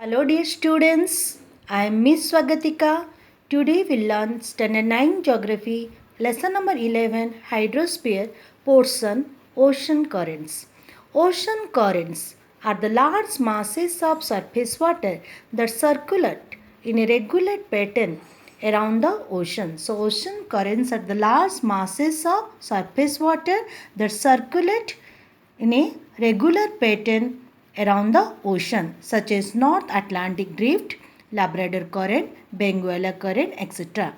Hello dear students, I am Miss Swagatika. Today we'll learn Standard 9 Geography, Lesson number 11, Hydrosphere, portion, Ocean Currents. Ocean currents are the large masses of surface water that circulate in a regular pattern around the ocean. So ocean currents are the large masses of surface water that circulate in a regular pattern around the ocean, such as North Atlantic Drift, Labrador Current, Benguela Current, etc.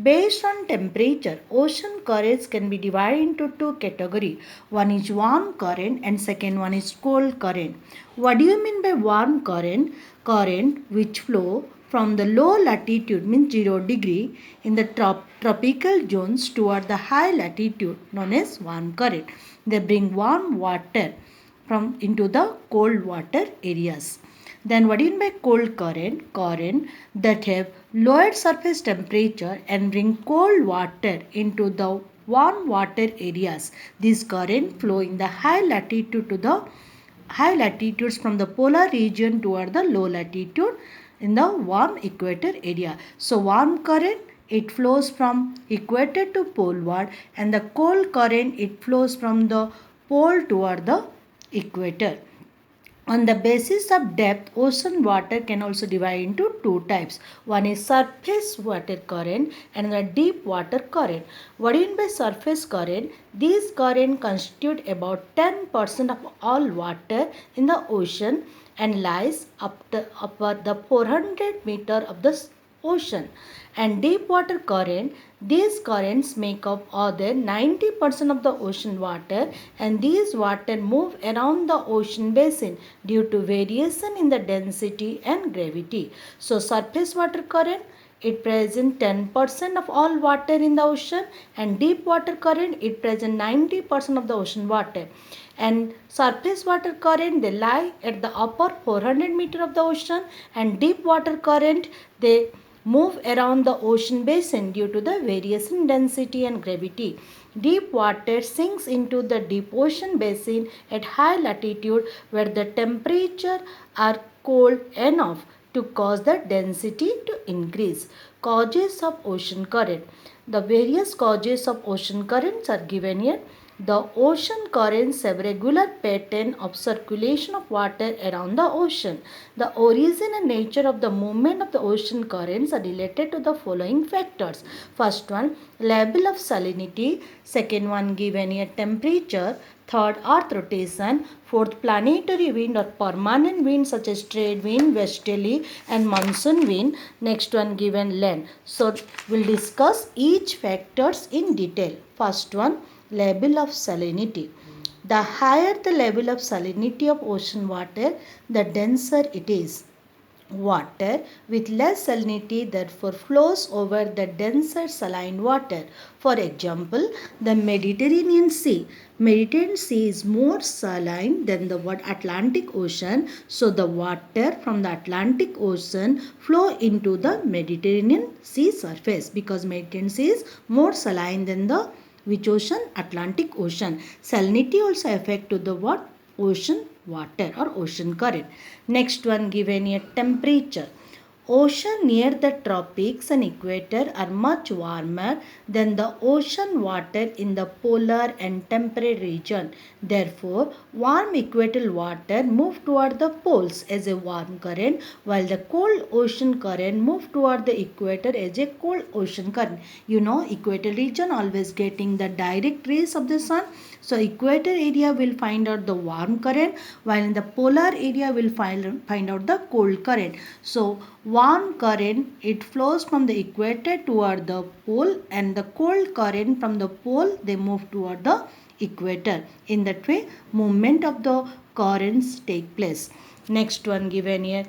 Based on temperature, ocean currents can be divided into two categories. One is warm current and second one is cold current. What do you mean by warm current? Current which flow from the low latitude means 0 degree in the tropical zones toward the high latitude known as warm current. They bring warm water from into the cold water areas. Then what do you mean by cold current? Current that have lower surface temperature and bring cold water into the warm water areas. These current flow in the high latitude to the high latitudes from the polar region toward the low latitude in the warm equator area. So warm current it flows from equator to poleward, and the cold current it flows from the pole toward the equator. On the basis of depth, ocean water can also divide into two types. One is surface water current and the deep water current. What do you mean by surface current? These current constitute about 10% of all water in the ocean and lies up the 400 meter of the ocean. And deep water current, these currents make up other 90% of the ocean water, and these water move around the ocean basin due to variation in the density and gravity. So surface water current it present 10% of all water in the ocean, and deep water current it present 90% of the ocean water. And surface water current they lie at the upper 400 meter of the ocean, and deep water current they move around the ocean basin due to the variation in density and gravity. Deep water sinks into the deep ocean basin at high latitude where the temperature are cold enough to cause the density to increase. Causes of ocean current. The various causes of ocean currents are given here. The ocean currents have regular pattern of circulation of water around the ocean. The origin and nature of the movement of the ocean currents are related to the following factors. First one, level of salinity. Second one, given here temperature. Third, earth rotation. Fourth, planetary wind or permanent wind such as trade wind, westerly and monsoon wind. Next one, given land. So, we'll discuss each factors in detail. First one, level of salinity. The higher the level of salinity of ocean water, the denser it is. Water with less salinity therefore flows over the denser saline water. For example, the Mediterranean Sea. Mediterranean Sea is more saline than the Atlantic Ocean. So the water from the Atlantic Ocean flow into the Mediterranean Sea surface because Mediterranean Sea is more saline than the which ocean? Atlantic Ocean. Salinity also affect to the what? Ocean water or ocean current. Next one given here temperature. Ocean near the tropics and equator are much warmer than the ocean water in the polar and temperate region. Therefore, warm equatorial water move toward the poles as a warm current, while the cold ocean current move toward the equator as a cold ocean current. You know, equatorial region always getting the direct rays of the sun. So equator area will find out the warm current, while in the polar area will find out the cold current. So warm current it flows from the equator toward the pole, and the cold current from the pole they move toward the equator. In that way movement of the currents take place. Next one given here,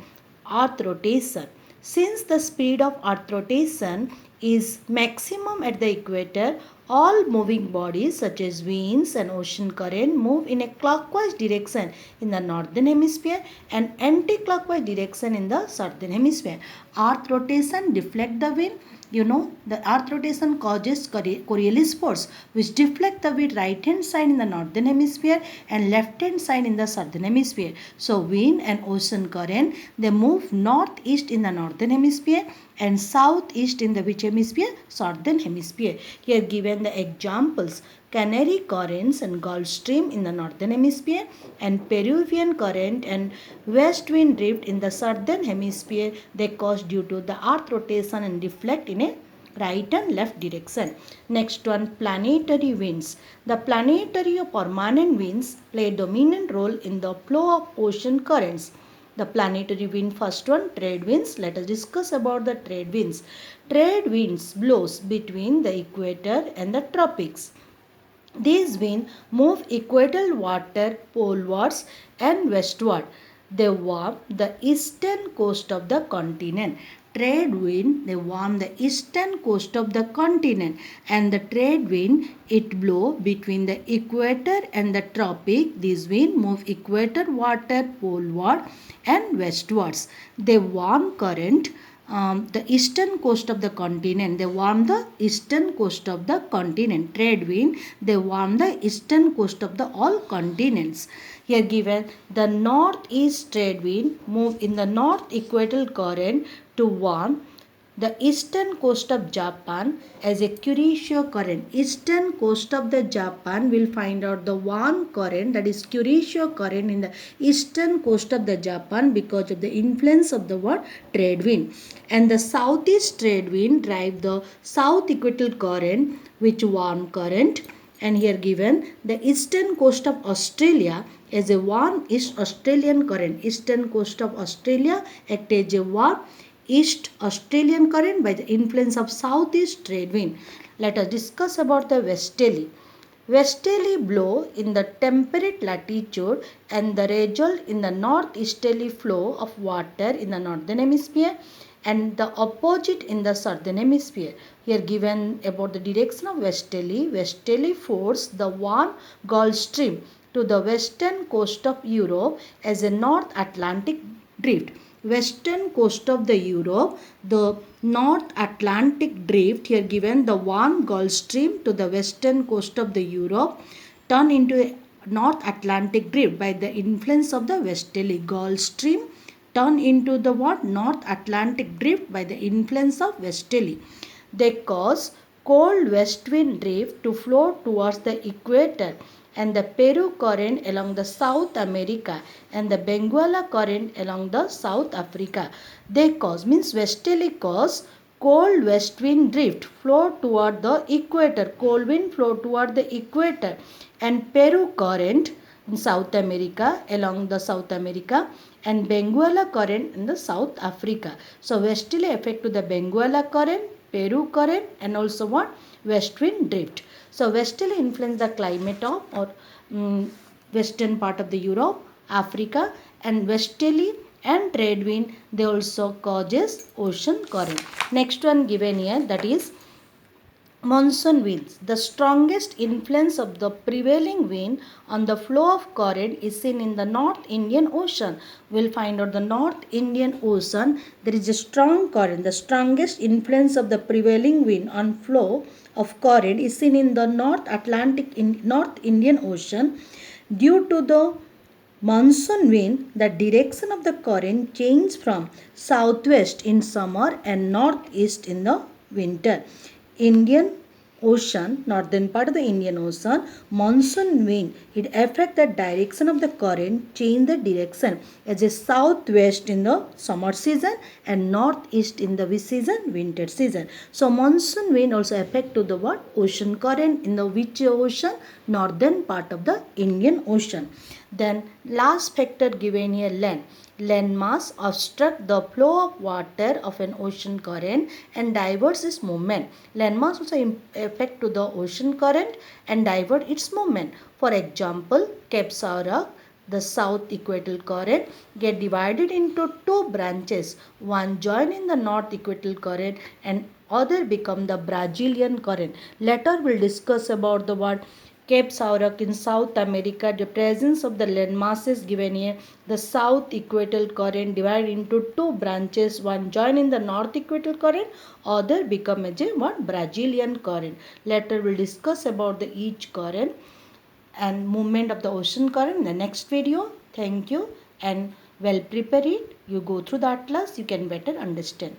earth rotation. Since the speed of earth rotation is maximum at the equator, all moving bodies such as winds and ocean current move in a clockwise direction in the northern hemisphere and anti-clockwise direction in the southern hemisphere. Earth rotation deflect the wind. You know, the earth rotation causes Coriolis force which deflect the wind right hand side in the northern hemisphere and left hand side in the southern hemisphere. So wind and ocean current, they move northeast in the northern hemisphere and southeast in the which hemisphere? Southern hemisphere. Here given the examples: Canary currents and Gulf Stream in the northern hemisphere and Peruvian current and west wind drift in the southern hemisphere. They cause due to the earth rotation and deflect in a right and left direction. Next one, planetary winds. The planetary or permanent winds play a dominant role in the flow of ocean currents. The planetary wind, first one, trade winds. Let us discuss about the trade winds. Trade winds blows between the equator and the tropics. These winds move equatorial water polewards and westward. They warm the eastern coast of the continent. Trade wind, they warm the eastern coast of the continent, and the trade wind, it blow between the equator and the tropic. These wind move equator water poleward and westwards. They warm current the eastern coast of the continent. They warm the eastern coast of the continent. Trade wind, they warm the eastern coast of the all continents. Here given the northeast trade wind move in the north equatorial current to warm the eastern coast of Japan as a Kuroshio current. Eastern coast of the Japan will find out the warm current, that is Kuroshio current in the eastern coast of the Japan because of the influence of the what? Trade wind. And the southeast trade wind drive the south equatorial current which warm current. And here given the eastern coast of Australia as a warm East Australian current. Eastern coast of Australia act as a warm East Australian current by the influence of southeast trade wind. Let us discuss about the westerly. Westerly blow in the temperate latitude and the result in the northeasterly flow of water in the northern hemisphere and the opposite in the southern hemisphere. Here given about the direction of westerly. Westerly force the warm Gulf Stream to the western coast of Europe as a North Atlantic drift. Western coast of the Europe, the North Atlantic drift, here given the warm Gulf Stream to the western coast of the Europe turn into a North Atlantic drift by the influence of the westerly. Gulf Stream turn into the what? North Atlantic drift by the influence of westerly. They cause cold west wind drift to flow towards the equator and the Peru current along the South America and the Benguela current along the South Africa. They cause, means westerly cause cold west wind drift flow toward the equator. Cold wind flow toward the equator and Peru current in South America along the South America and Benguela current in the South Africa. So westerly affect to the Benguela current, Peru current and also what? West wind drift. So westerly influence the climate of western part of the Europe, Africa and westerly and trade wind, they also causes ocean current. Next one given here, that is monsoon winds. The strongest influence of the prevailing wind on the flow of current is seen in the North Indian Ocean. We'll find out the North Indian Ocean. There is a strong current. The strongest influence of the prevailing wind on flow of current is seen in the North Indian Ocean. Due to the monsoon wind, the direction of the current changes from southwest in summer and northeast in the winter. Indian Ocean, northern part of the Indian Ocean, monsoon wind, it affects the direction of the current, change the direction as a southwest in the summer season and northeast in the which season? Winter season. So monsoon wind also affect to the what? Ocean current in the which ocean? Northern part of the Indian Ocean. Then last factor given here, land. Land mass obstruct the flow of water of an ocean current and diverts its movement. Land mass also affect to the ocean current and divert its movement. For example, Cape Saurabh, the south equatorial current, get divided into two branches. One join in the north equatorial current and other become the Brazilian current. Later we'll discuss about the what Cape Sauroch in South America, the presence of the land masses given here, the South Equatorial Current divided into two branches, one join in the North Equatorial Current, other become as a one Brazilian current. Later we'll discuss about the each current and movement of the ocean current in the next video. Thank you, and well prepare it. You go through the atlas, you can better understand.